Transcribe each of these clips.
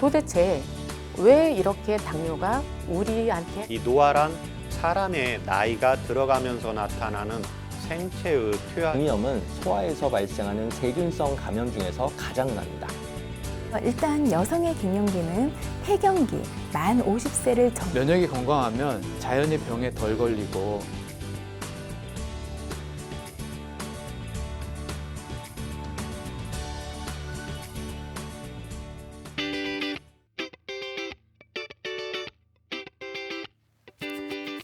도대체 왜 이렇게 당뇨가 우리한테 이 노화란 사람의 나이가 들어가면서 나타나는 생체의 표현. 장염은 소화에서 발생하는 세균성 감염 중에서 가장 납니다. 일단 여성의 갱년기는 폐경기, 만 50세를 면역이 건강하면 자연히 병에 덜 걸리고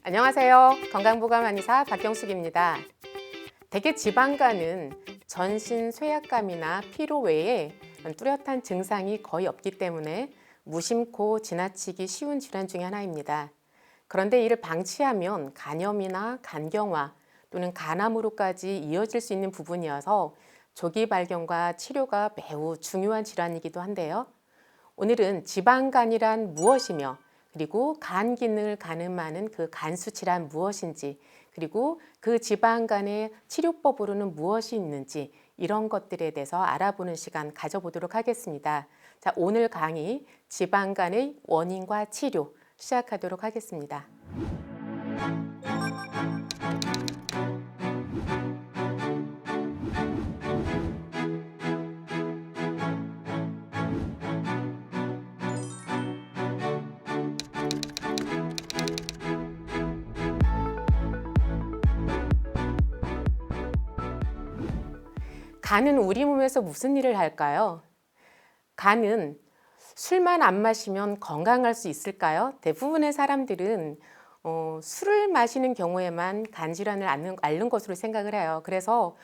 안녕하세요. 건강보감 한의사 박경숙입니다. 대개 지방간은 전신 쇠약감이나 피로 외에 뚜렷한 증상이 거의 없기 때문에 무심코 지나치기 쉬운 질환 중에 하나입니다. 그런데 이를 방치하면 간염이나 간경화 또는 간암으로까지 이어질 수 있는 부분이어서 조기 발견과 치료가 매우 중요한 질환이기도 한데요. 오늘은 지방간이란 무엇이며 그리고 간 기능을 가늠하는 그 간수치란 무엇인지, 그리고 그 지방간의 치료법으로는 무엇이 있는지 이런 것들에 대해서 알아보는 시간 가져보도록 하겠습니다. 자, 오늘 강의 지방간의 원인과 치료 시작하도록 하겠습니다. 간은 우리 몸에서 무슨 일을 할까요? 간은 술만 안 마시면 건강할 수 있을까요? 대부분의 사람들은 술을 마시는 경우에만 간 질환을 앓는 것으로 생각을 해요. 그래서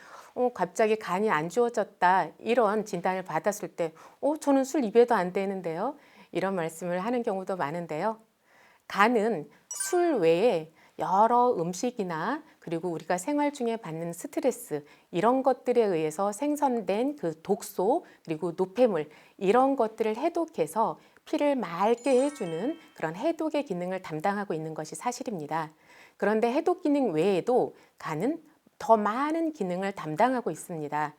갑자기 간이 안 좋아졌다 이런 진단을 받았을 때 저는 술 입에도 안 되는데요. 이런 말씀을 하는 경우도 많은데요. 간은 술 외에 여러 음식이나 그리고 우리가 생활 중에 받는 스트레스 이런 것들에 의해서 생성된 그 독소 그리고 노폐물 이런 것들을 해독해서 피를 맑게 해주는 그런 해독의 기능을 담당하고 있는 것이 사실입니다. 그런데 해독 기능 외에도 간은 더 많은 기능을 담당하고 있습니다.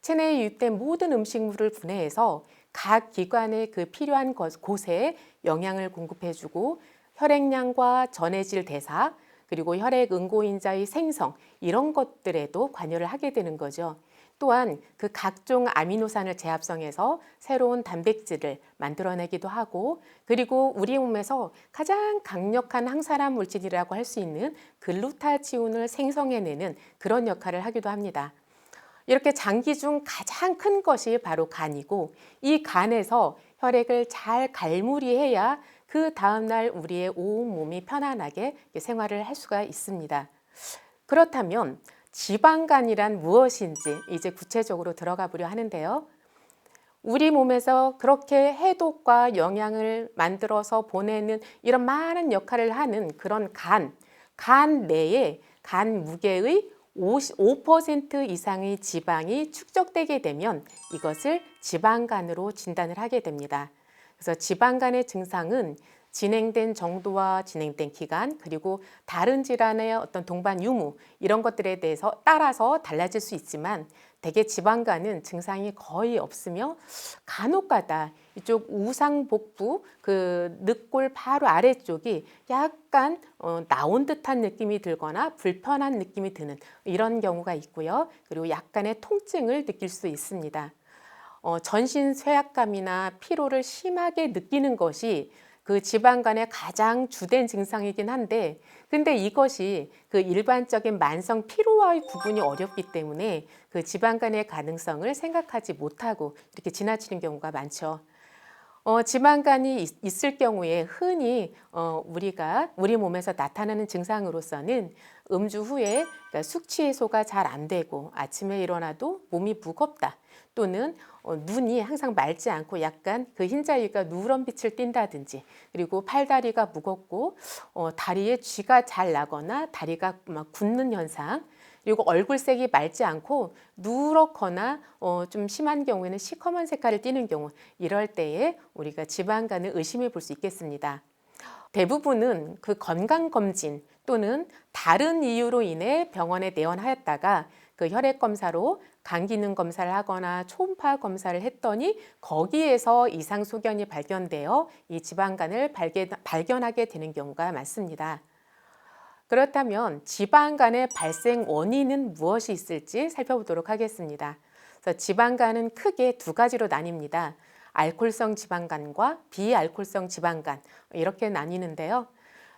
체내에 유입된 모든 음식물을 분해해서 각 기관에 그 필요한 곳에 영양을 공급해주고 혈액량과 전해질 대사 그리고 혈액 응고인자의 생성 이런 것들에도 관여를 하게 되는 거죠. 또한 그 각종 아미노산을 재합성해서 새로운 단백질을 만들어내기도 하고 그리고 우리 몸에서 가장 강력한 항산화 물질이라고 할 수 있는 글루타치온을 생성해내는 그런 역할을 하기도 합니다. 이렇게 장기 중 가장 큰 것이 바로 간이고 이 간에서 혈액을 잘 갈무리해야 그 다음날 우리의 온몸이 편안하게 생활을 할 수가 있습니다. 그렇다면 지방간이란 무엇인지 이제 구체적으로 들어가 보려 하는데요. 우리 몸에서 그렇게 해독과 영양을 만들어서 보내는 이런 많은 역할을 하는 그런 간 내에 간 무게의 55% 이상의 지방이 축적되게 되면 이것을 지방간으로 진단을 하게 됩니다. 그래서 지방간의 증상은 진행된 정도와 진행된 기간 그리고 다른 질환의 어떤 동반 유무 이런 것들에 대해서 따라서 달라질 수 있지만 대개 지방간은 증상이 거의 없으며 간혹가다 이쪽 우상복부 그 늑골 바로 아래쪽이 약간 나온 듯한 느낌이 들거나 불편한 느낌이 드는 이런 경우가 있고요. 그리고 약간의 통증을 느낄 수 있습니다. 전신 쇠약감이나 피로를 심하게 느끼는 것이 그 지방간의 가장 주된 증상이긴 한데 근데 이것이 그 일반적인 만성 피로와의 구분이 어렵기 때문에 그 지방간의 가능성을 생각하지 못하고 이렇게 지나치는 경우가 많죠. 지방간이 있을 경우에 흔히 우리 몸에서 나타나는 증상으로서는 음주 후에 그러니까 숙취 해소가 잘 안 되고 아침에 일어나도 몸이 무겁다 또는 눈이 항상 맑지 않고 약간 그 흰자위가 누런 빛을 띈다든지 그리고 팔다리가 무겁고 다리에 쥐가 잘 나거나 다리가 막 굳는 현상 그리고 얼굴색이 맑지 않고 누렇거나 좀 심한 경우에는 시커먼 색깔을 띠는 경우 이럴 때에 우리가 지방간을 의심해 볼 수 있겠습니다. 대부분은 그 건강검진 또는 다른 이유로 인해 병원에 내원하였다가 그 혈액 검사로 간 기능 검사를 하거나 초음파 검사를 했더니 거기에서 이상 소견이 발견되어 이 지방간을 발견하게 되는 경우가 많습니다. 그렇다면 지방간의 발생 원인은 무엇이 있을지 살펴보도록 하겠습니다. 그래서 지방간은 크게 두 가지로 나뉩니다. 알코올성 지방간과 비알코올성 지방간 이렇게 나뉘는데요.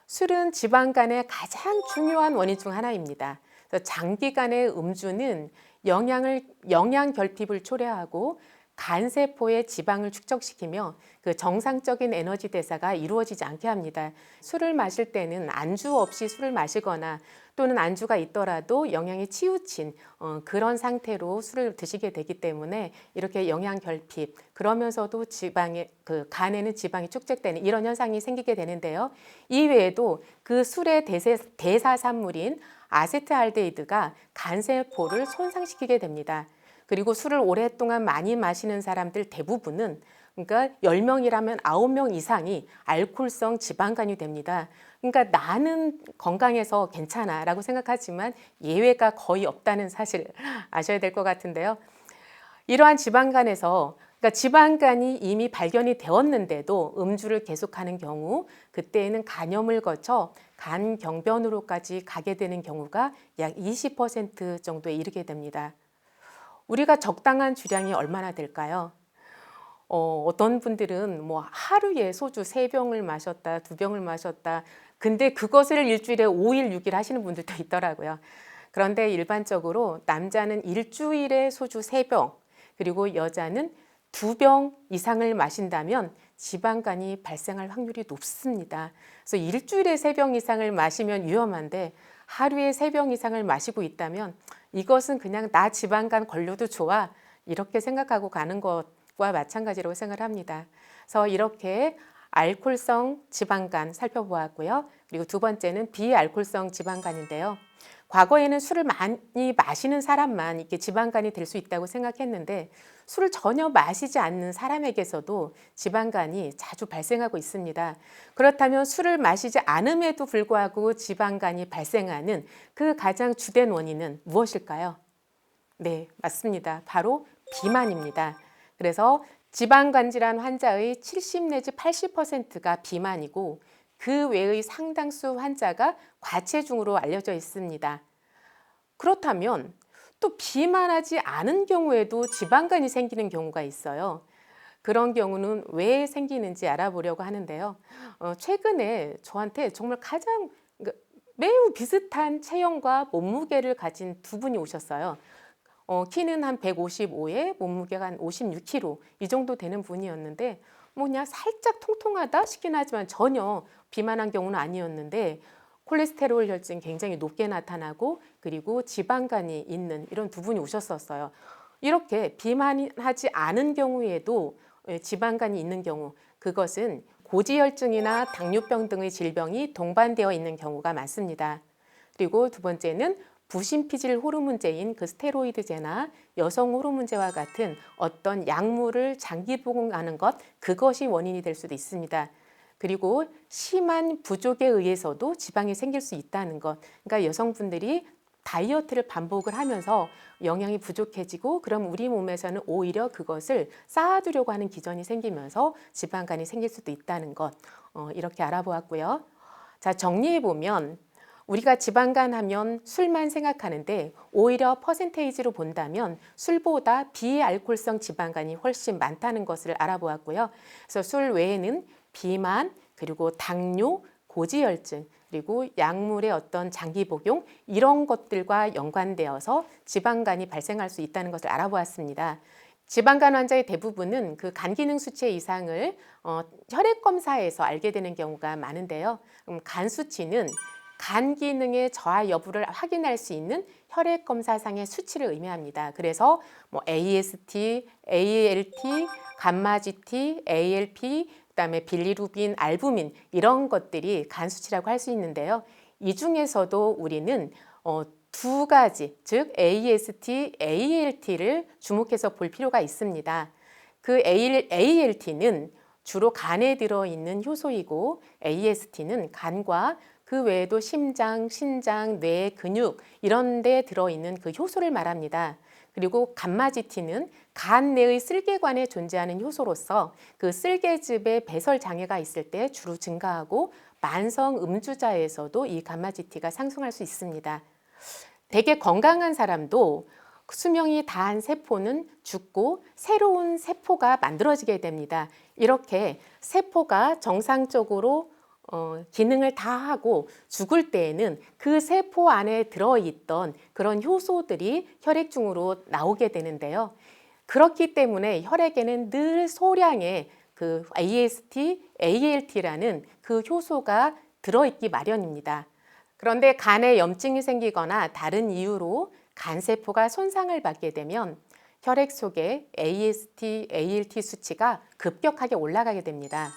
술은 지방간의 가장 중요한 원인 중 하나입니다. 그래서 장기간의 음주는 영양 결핍을 초래하고 간세포의 지방을 축적시키며 그 정상적인 에너지 대사가 이루어지지 않게 합니다. 술을 마실 때는 안주 없이 술을 마시거나 또는 안주가 있더라도 영양이 치우친 그런 상태로 술을 드시게 되기 때문에 이렇게 영양 결핍 그러면서도 그 간에는 지방이 축적되는 이런 현상이 생기게 되는데요. 이외에도 그 술의 대사산물인 아세트알데히드가 간세포를 손상시키게 됩니다. 그리고 술을 오랫동안 많이 마시는 사람들 대부분은 그러니까 10명이라면 9명 이상이 알코올성 지방간이 됩니다. 그러니까 나는 건강해서 괜찮아 라고 생각하지만 예외가 거의 없다는 사실을 아셔야 될 것 같은데요. 이러한 지방간에서 그러니까 지방간이 이미 발견이 되었는데도 음주를 계속하는 경우 그때에는 간염을 거쳐 간경변으로까지 가게 되는 경우가 약 20% 정도에 이르게 됩니다. 우리가 적당한 주량이 얼마나 될까요? 어떤 분들은 뭐 하루에 소주 3병을 마셨다, 2병을 마셨다. 근데 그것을 일주일에 5일, 6일 하시는 분들도 있더라고요. 그런데 일반적으로 남자는 일주일에 소주 3병, 그리고 여자는 2병 이상을 마신다면 지방간이 발생할 확률이 높습니다. 그래서 일주일에 3병 이상을 마시면 위험한데 하루에 3병 이상을 마시고 있다면 이것은 그냥 나 지방간 걸려도 좋아 이렇게 생각하고 가는 것과 마찬가지라고 생각을 합니다. 그래서 이렇게 알코올성 지방간 살펴보았고요. 그리고 두 번째는 비알코올성 지방간인데요. 과거에는 술을 많이 마시는 사람만 이렇게 지방간이 될 수 있다고 생각했는데 술을 전혀 마시지 않는 사람에게서도 지방간이 자주 발생하고 있습니다. 그렇다면 술을 마시지 않음에도 불구하고 지방간이 발생하는 그 가장 주된 원인은 무엇일까요? 네, 맞습니다. 바로 비만입니다. 그래서 지방간 질환 환자의 70 내지 80%가 비만이고 그 외의 상당수 환자가 과체중으로 알려져 있습니다. 그렇다면 또 비만하지 않은 경우에도 지방간이 생기는 경우가 있어요. 그런 경우는 왜 생기는지 알아보려고 하는데요. 최근에 저한테 정말 가장 매우 비슷한 체형과 몸무게를 가진 두 분이 오셨어요. 키는 한 155에 몸무게가 한 56kg 이 정도 되는 분이었는데 뭐 그냥 살짝 통통하다 싶긴 하지만 전혀 비만한 경우는 아니었는데 콜레스테롤 혈증이 굉장히 높게 나타나고 그리고 지방간이 있는 이런 두 분이 오셨었어요. 이렇게 비만하지 않은 경우에도 지방간이 있는 경우 그것은 고지혈증이나 당뇨병 등의 질병이 동반되어 있는 경우가 많습니다. 그리고 두 번째는 부신피질 호르몬제인 그 스테로이드제나 여성 호르몬제와 같은 어떤 약물을 장기 복용하는 것 그것이 원인이 될 수도 있습니다. 그리고 심한 부족에 의해서도 지방이 생길 수 있다는 것. 그러니까 여성분들이 다이어트를 반복을 하면서 영양이 부족해지고 그럼 우리 몸에서는 오히려 그것을 쌓아두려고 하는 기전이 생기면서 지방간이 생길 수도 있다는 것. 이렇게 알아보았고요. 자, 정리해보면 우리가 지방간 하면 술만 생각하는데 오히려 퍼센테이지로 본다면 술보다 비알코올성 지방간이 훨씬 많다는 것을 알아보았고요. 그래서 술 외에는 비만, 그리고 당뇨, 고지혈증, 그리고 약물의 어떤 장기 복용 이런 것들과 연관되어서 지방간이 발생할 수 있다는 것을 알아보았습니다. 지방간 환자의 대부분은 그 간 기능 수치 이상을 혈액 검사에서 알게 되는 경우가 많은데요. 간 수치는 간 기능의 저하 여부를 확인할 수 있는 혈액 검사상의 수치를 의미합니다. 그래서 뭐 AST, ALT, 감마 GT, ALP, 그다음에 빌리루빈, 알부민 이런 것들이 간 수치라고 할 수 있는데요. 이 중에서도 우리는 두 가지, 즉 AST, ALT를 주목해서 볼 필요가 있습니다. 그 ALT는 주로 간에 들어있는 효소이고 AST는 간과 그 외에도 심장, 신장, 뇌, 근육 이런 데 들어있는 그 효소를 말합니다. 그리고 감마지티는 간 내의 쓸개관에 존재하는 효소로서 그 쓸개즙의 배설 장애가 있을 때 주로 증가하고 만성 음주자에서도 이 감마지티가 상승할 수 있습니다. 되게 건강한 사람도 수명이 다한 세포는 죽고 새로운 세포가 만들어지게 됩니다. 이렇게 세포가 정상적으로 기능을 다 하고 죽을 때에는 그 세포 안에 들어있던 그런 효소들이 혈액중으로 나오게 되는데요. 그렇기 때문에 혈액에는 늘 소량의 그 AST, ALT라는 그 효소가 들어있기 마련입니다. 그런데 간에 염증이 생기거나 다른 이유로 간세포가 손상을 받게 되면 혈액 속에 AST, ALT 수치가 급격하게 올라가게 됩니다.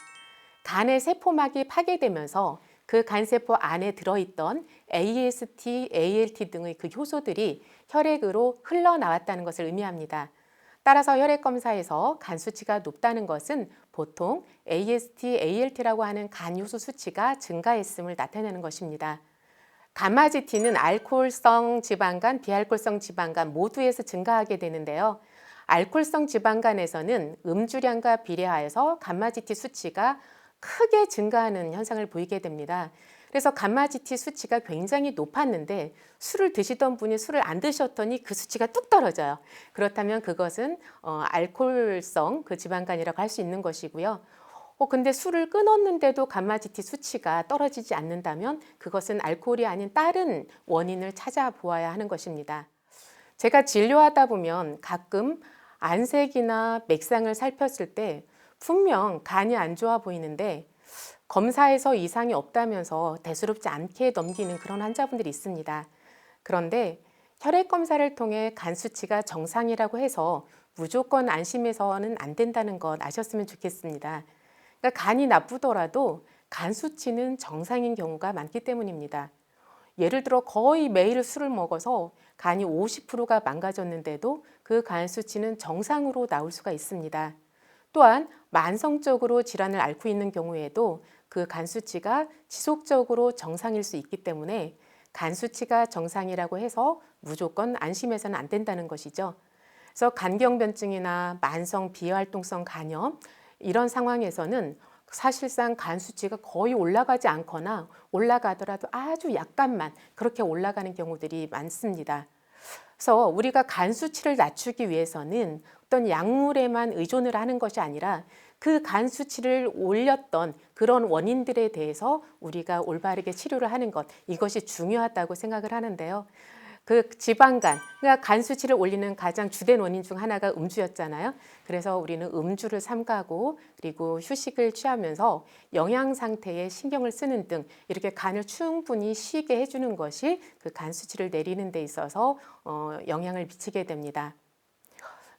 간의 세포막이 파괴되면서 그 간세포 안에 들어있던 AST, ALT 등의 그 효소들이 혈액으로 흘러나왔다는 것을 의미합니다. 따라서 혈액 검사에서 간 수치가 높다는 것은 보통 AST, ALT라고 하는 간 효소 수치가 증가했음을 나타내는 것입니다. 감마지티는 알코올성 지방간, 비알코올성 지방간 모두에서 증가하게 되는데요. 알코올성 지방간에서는 음주량과 비례하여서 감마지티 수치가 크게 증가하는 현상을 보이게 됩니다. 그래서 감마지티 수치가 굉장히 높았는데 술을 드시던 분이 술을 안 드셨더니 그 수치가 뚝 떨어져요. 그렇다면 그것은 알코올성 그 지방간이라고 할 수 있는 것이고요. 근데 술을 끊었는데도 감마지티 수치가 떨어지지 않는다면 그것은 알코올이 아닌 다른 원인을 찾아보아야 하는 것입니다. 제가 진료하다 보면 가끔 안색이나 맥상을 살폈을 때 분명 간이 안 좋아 보이는데 검사에서 이상이 없다면서 대수롭지 않게 넘기는 그런 환자분들이 있습니다. 그런데 혈액 검사를 통해 간 수치가 정상이라고 해서 무조건 안심해서는 안 된다는 것 아셨으면 좋겠습니다. 그러니까 간이 나쁘더라도 간 수치는 정상인 경우가 많기 때문입니다. 예를 들어 거의 매일 술을 먹어서 간이 50%가 망가졌는데도 그 간 수치는 정상으로 나올 수가 있습니다. 또한 만성적으로 질환을 앓고 있는 경우에도 그 간 수치가 지속적으로 정상일 수 있기 때문에 간 수치가 정상이라고 해서 무조건 안심해서는 안 된다는 것이죠. 그래서 간경변증이나 만성 비활동성 간염 이런 상황에서는 사실상 간 수치가 거의 올라가지 않거나 올라가더라도 아주 약간만 그렇게 올라가는 경우들이 많습니다. 그래서 우리가 간 수치를 낮추기 위해서는 어떤 약물에만 의존을 하는 것이 아니라 그 간 수치를 올렸던 그런 원인들에 대해서 우리가 올바르게 치료를 하는 것, 이것이 중요하다고 생각을 하는데요. 그 지방간, 그러니까 간 수치를 올리는 가장 주된 원인 중 하나가 음주였잖아요. 그래서 우리는 음주를 삼가고 그리고 휴식을 취하면서 영양 상태에 신경을 쓰는 등 이렇게 간을 충분히 쉬게 해주는 것이 그 간 수치를 내리는 데 있어서 영향을 미치게 됩니다.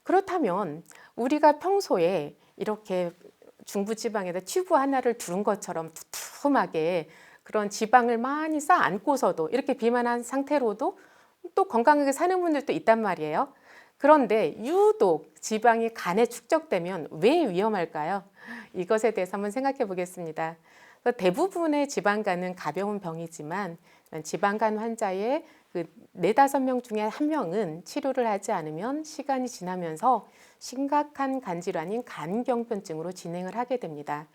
그렇다면 우리가 평소에 이렇게 중부지방에다 튜브 하나를 두른 것처럼 두툼하게 그런 지방을 많이 쌓아 안고서도 이렇게 비만한 상태로도 또 건강하게 사는 분들도 있단 말이에요. 그런데 유독 지방이 간에 축적되면 왜 위험할까요? 이것에 대해서 한번 생각해 보겠습니다. 대부분의 지방간은 가벼운 병이지만 지방간 환자의 그 4-5명 중에 1명은 치료를 하지 않으면 시간이 지나면서 심각한 간 질환인 간경변증으로 진행을 하게 됩니다.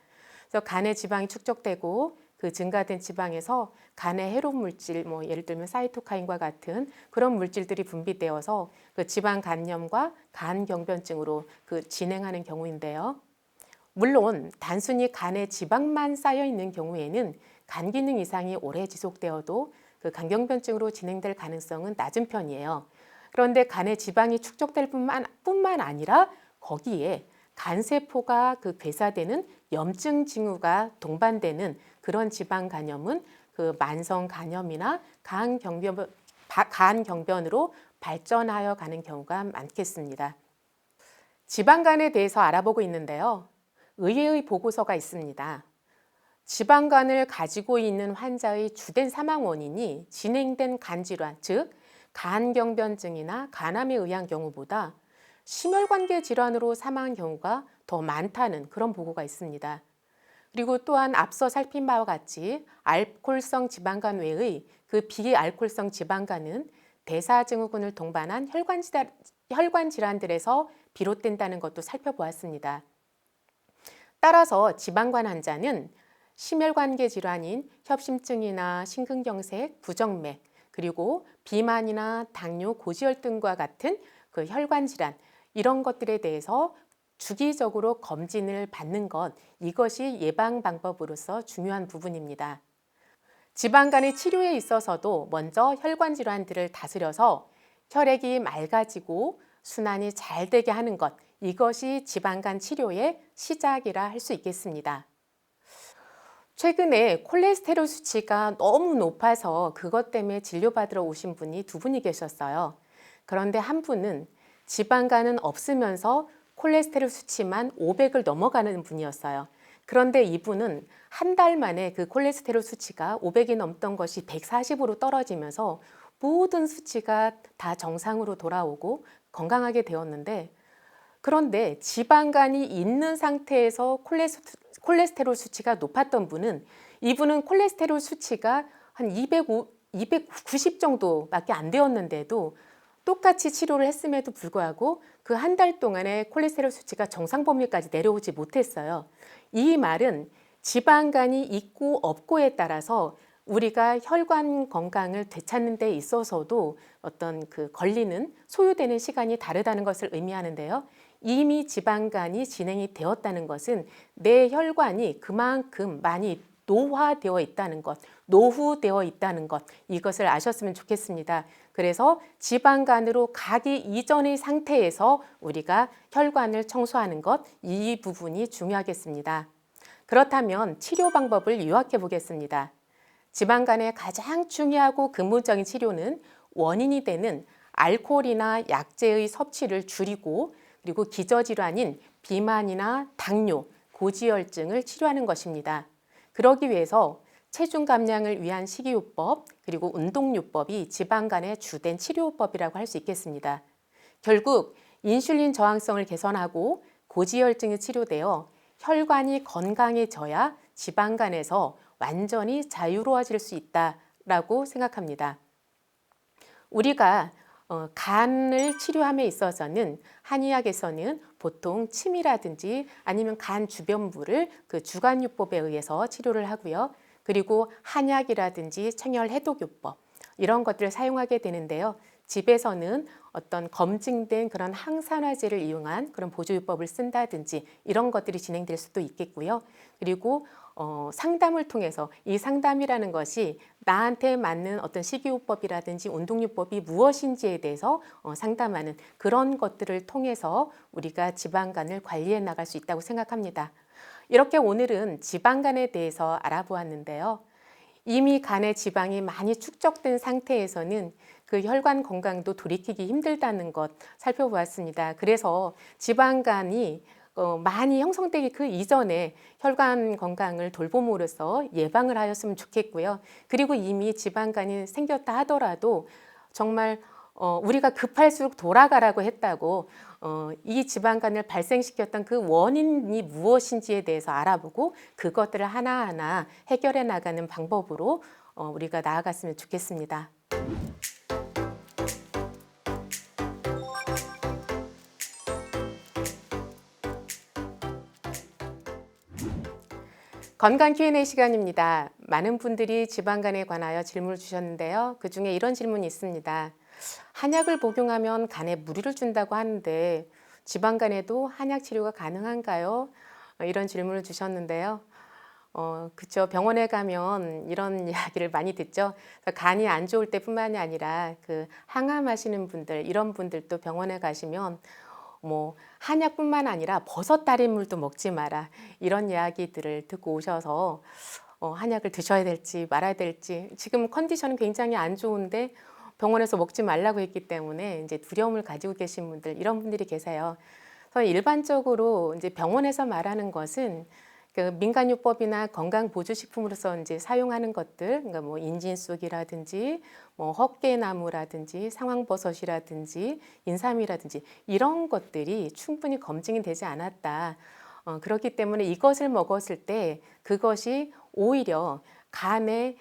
그래서 간에 지방이 축적되고 그 증가된 지방에서 간에 해로운 물질, 예를 들면 사이토카인과 같은 그런 물질들이 분비되어서 그 지방 간염과 간경변증으로 그 진행하는 경우인데요. 물론 단순히 간에 지방만 쌓여 있는 경우에는 간 기능 이상이 오래 지속되어도 그 간경변증으로 진행될 가능성은 낮은 편이에요. 그런데 간에 지방이 축적될 뿐만 아니라 거기에 간세포가 그 괴사되는 염증 징후가 동반되는 그런 지방 간염은 그 만성 간염이나 간경변으로 발전하여 가는 경우가 많겠습니다. 지방간에 대해서 알아보고 있는데요. 의회의 보고서가 있습니다. 지방간을 가지고 있는 환자의 주된 사망 원인이 진행된 간질환, 즉 간경변증이나 간암에 의한 경우보다 심혈관계 질환으로 사망한 경우가 더 많다는 그런 보고가 있습니다. 그리고 또한 앞서 살핀 바와 같이 알코올성 지방간 외의 그 비알코올성 지방간은 대사증후군을 동반한 혈관 질환들에서 비롯된다는 것도 살펴보았습니다. 따라서 지방간 환자는 심혈관계 질환인 협심증이나 심근경색, 부정맥, 그리고 비만이나 당뇨, 고지혈증과 같은 그 혈관 질환 이런 것들에 대해서 주기적으로 검진을 받는 것, 이것이 예방 방법으로서 중요한 부분입니다. 지방간의 치료에 있어서도 먼저 혈관 질환들을 다스려서 혈액이 맑아지고 순환이 잘 되게 하는 것, 이것이 지방간 치료의 시작이라 할 수 있겠습니다. 최근에 콜레스테롤 수치가 너무 높아서 그것 때문에 진료받으러 오신 분이 2분이 계셨어요. 그런데 한 분은 지방간은 없으면서 콜레스테롤 수치만 500을 넘어가는 분이었어요. 그런데 이분은 한 달 만에 그 콜레스테롤 수치가 500이 넘던 것이 140으로 떨어지면서 모든 수치가 다 정상으로 돌아오고 건강하게 되었는데, 그런데 지방간이 있는 상태에서 콜레스테롤 수치가 높았던 분은, 이분은 콜레스테롤 수치가 한 290 정도밖에 안 되었는데도 똑같이 치료를 했음에도 불구하고 그 한 달 동안에 콜레스테롤 수치가 정상 범위까지 내려오지 못했어요. 이 말은 지방간이 있고 없고에 따라서 우리가 혈관 건강을 되찾는 데 있어서도 어떤 그 걸리는 소요되는 시간이 다르다는 것을 의미하는데요. 이미 지방간이 진행이 되었다는 것은 내 혈관이 그만큼 많이 노화되어 있다는 것, 노후되어 있다는 것, 이것을 아셨으면 좋겠습니다. 그래서 지방간으로 가기 이전의 상태에서 우리가 혈관을 청소하는 것, 이 부분이 중요하겠습니다. 그렇다면 치료 방법을 요약해 보겠습니다. 지방간의 가장 중요하고 근본적인 치료는 원인이 되는 알코올이나 약제의 섭취를 줄이고, 그리고 기저질환인 비만이나 당뇨, 고지혈증을 치료하는 것입니다. 그러기 위해서 체중 감량을 위한 식이요법, 그리고 운동요법이 지방간의 주된 치료법이라고 할 수 있겠습니다. 결국 인슐린 저항성을 개선하고 고지혈증이 치료되어 혈관이 건강해져야 지방간에서 완전히 자유로워질 수 있다라고 생각합니다. 우리가 간을 치료함에 있어서는 한의학에서는 보통 침이라든지 아니면 간 주변부를 그 주간요법에 의해서 치료를 하고요. 그리고 한약이라든지 청열 해독요법 이런 것들을 사용하게 되는데요. 집에서는 어떤 검증된 그런 항산화제를 이용한 그런 보조요법을 쓴다든지 이런 것들이 진행될 수도 있겠고요. 그리고 상담을 통해서 이 상담이라는 것이 나한테 맞는 어떤 식이요법이라든지 운동요법이 무엇인지에 대해서 상담하는 그런 것들을 통해서 우리가 지방간을 관리해 나갈 수 있다고 생각합니다. 이렇게 오늘은 지방간에 대해서 알아보았는데요. 이미 간에 지방이 많이 축적된 상태에서는 그 혈관 건강도 돌이키기 힘들다는 것 살펴보았습니다. 그래서 지방간이 많이 형성되기 그 이전에 혈관 건강을 돌봄으로써 예방을 하였으면 좋겠고요. 그리고 이미 지방간이 생겼다 하더라도 정말 우리가 급할수록 돌아가라고 했다고 이 지방간을 발생시켰던 그 원인이 무엇인지에 대해서 알아보고 그것들을 하나하나 해결해 나가는 방법으로 우리가 나아갔으면 좋겠습니다. 건강 Q&A 시간입니다. 많은 분들이 지방간에 관하여 질문을 주셨는데요. 그중에 이런 질문이 있습니다. 한약을 복용하면 간에 무리를 준다고 하는데 지방간에도 한약 치료가 가능한가요? 이런 질문을 주셨는데요. 그쵸. 병원에 가면 이런 이야기를 많이 듣죠. 간이 안 좋을 때뿐만이 아니라 그 항암하시는 분들, 이런 분들도 병원에 가시면 뭐 한약뿐만 아니라 버섯 달인물도 먹지 마라 이런 이야기들을 듣고 오셔서 한약을 드셔야 될지 말아야 될지 지금 컨디션은 굉장히 안 좋은데 병원에서 먹지 말라고 했기 때문에 이제 두려움을 가지고 계신 분들 이런 분들이 계세요. 그래서 일반적으로 이제 병원에서 말하는 것은 그 민간요법이나 건강보조식품으로서 이제 사용하는 것들, 그러니까 뭐 인진쑥이라든지, 뭐 헛개나무라든지, 상황버섯이라든지, 인삼이라든지 이런 것들이 충분히 검증이 되지 않았다. 그렇기 때문에 이것을 먹었을 때 그것이 오히려 간에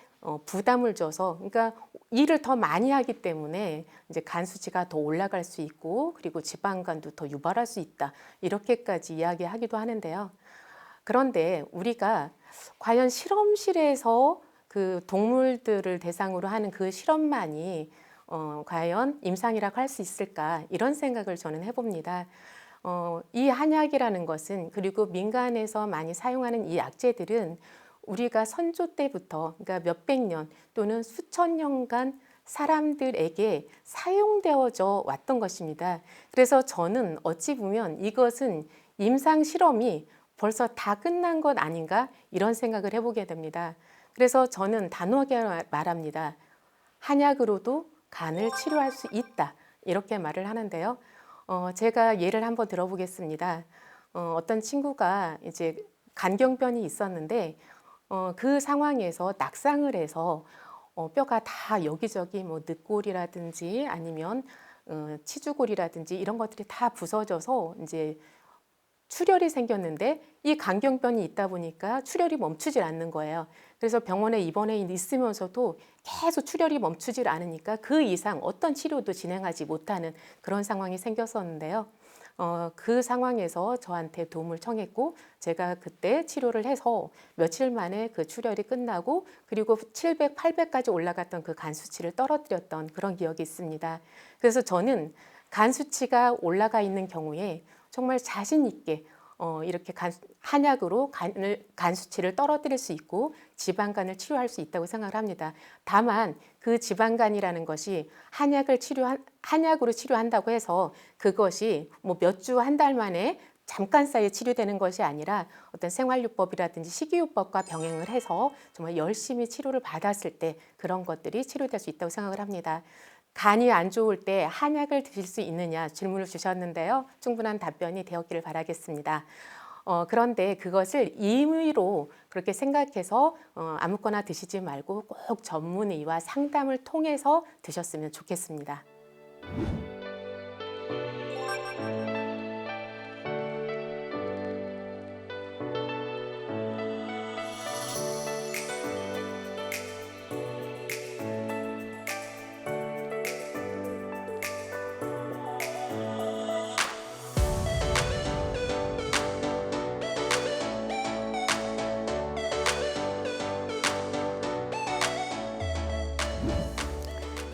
부담을 줘서, 그러니까 일을 더 많이 하기 때문에 이제 간 수치가 더 올라갈 수 있고, 그리고 지방간도 더 유발할 수 있다, 이렇게까지 이야기하기도 하는데요. 그런데 우리가 과연 실험실에서 그 동물들을 대상으로 하는 그 실험만이 과연 임상이라고 할 수 있을까, 이런 생각을 저는 해봅니다. 이 한약이라는 것은, 그리고 민간에서 많이 사용하는 이 약재들은 우리가 선조 때부터, 그러니까 몇백 년 또는 수천 년간 사람들에게 사용되어져 왔던 것입니다. 그래서 저는 어찌 보면 이것은 임상 실험이 벌써 다 끝난 것 아닌가, 이런 생각을 해보게 됩니다. 그래서 저는 단호하게 말합니다. 한약으로도 간을 치료할 수 있다, 이렇게 말을 하는데요. 제가 예를 한번 들어보겠습니다. 어떤 친구가 이제 간경변이 있었는데 그 상황에서 낙상을 해서 뼈가 다 여기저기 뭐 늑골이라든지 아니면 치주골이라든지 이런 것들이 다 부서져서 이제 출혈이 생겼는데, 이 간경변이 있다 보니까 출혈이 멈추질 않는 거예요. 그래서 병원에 입원해 있으면서도 계속 출혈이 멈추질 않으니까 그 이상 어떤 치료도 진행하지 못하는 그런 상황이 생겼었는데요. 그 상황에서 저한테 도움을 청했고, 제가 그때 치료를 해서 며칠 만에 그 출혈이 끝나고, 그리고 700, 800까지 올라갔던 그 간 수치를 떨어뜨렸던 그런 기억이 있습니다. 그래서 저는 간 수치가 올라가 있는 경우에 정말 자신 있게 이렇게 한약으로 간 수치를 떨어뜨릴 수 있고 지방간을 치료할 수 있다고 생각을 합니다. 다만 그 지방간이라는 것이 한약으로 치료한다고 해서 그것이 뭐 몇 주, 한 달 만에 잠깐 사이에 치료되는 것이 아니라 어떤 생활요법이라든지 식이요법과 병행을 해서 정말 열심히 치료를 받았을 때 그런 것들이 치료될 수 있다고 생각을 합니다. 간이 안 좋을 때 한약을 드실 수 있느냐 질문을 주셨는데요. 충분한 답변이 되었기를 바라겠습니다. 그런데 그것을 임의로 그렇게 생각해서 아무거나 드시지 말고 꼭 전문의와 상담을 통해서 드셨으면 좋겠습니다.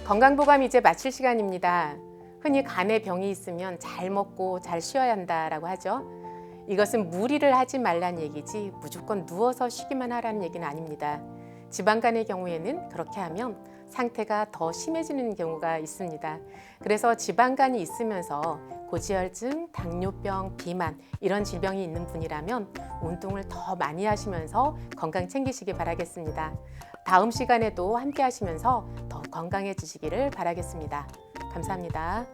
건강보감 이제 마칠 시간입니다. 흔히 간에 병이 있으면 잘 먹고 잘 쉬어야 한다라고 하죠. 이것은 무리를 하지 말란 얘기지 무조건 누워서 쉬기만 하라는 얘기는 아닙니다. 지방간의 경우에는 그렇게 하면 상태가 더 심해지는 경우가 있습니다. 그래서 지방간이 있으면서 고지혈증, 당뇨병, 비만 이런 질병이 있는 분이라면 운동을 더 많이 하시면서 건강 챙기시기 바라겠습니다. 다음 시간에도 함께 하시면서 더 건강해지시기를 바라겠습니다. 감사합니다.